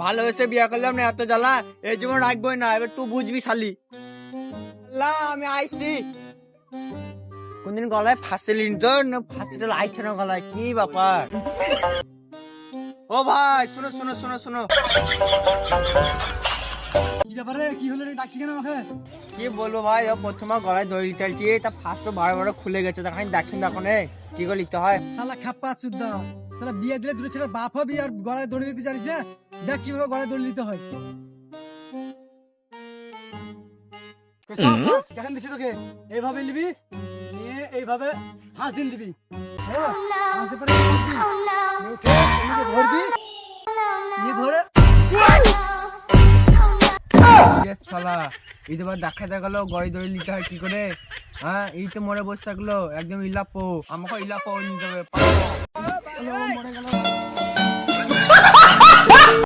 ভালোবেসে বিয়ে করলাম না, এত জ্বালা এই জীবন রাখবোই না। এবার তুই বুঝবি শালি। আমি আইছি। কোনদিন গলায় ফাঁসিলি তো না, ফাঁসিটা আইছে না গলায়, কি ব্যাপার? ও ভাই শোনো শোনো শোনো শোনো। কি ব্যাপারে, কি হলো রে, ডাকছি কেন আমাকে? কি বলবো ভাই, ও প্রথমে গলায় দড়ি লিটাইছি, তা ফার্স্ট বারো বারো খুলে গেছে। দেখেন দেখেন দেখুন কি করে লিখতে হয়। শালা খাপ্পা চুদা, শালা বিয়ে দিলে দূরে ছেলে বাপ হবি আর গলায় দড়ি দিতে জানিস না? দেখ কিভাবে গলায় দড়ি দিতে হয়। দেখেন দিচ্ছি তোকে, এইভাবে নিবি, নিয়ে এইভাবে 5 দিন দিবি। হ্যাঁ, 5 দিন পরে নিয়ে উঠে এমনিতে ধরবি, নিয়ে ধরে শালা এই তো দেখা গেল গড়ি দড়ি নিতে হয় কি করে। হ্যাঁ এই তো মরে বসে থাকলো, একদম ইলাপো, আমাকে ইলাপো নিতে হবে। মরে গেল।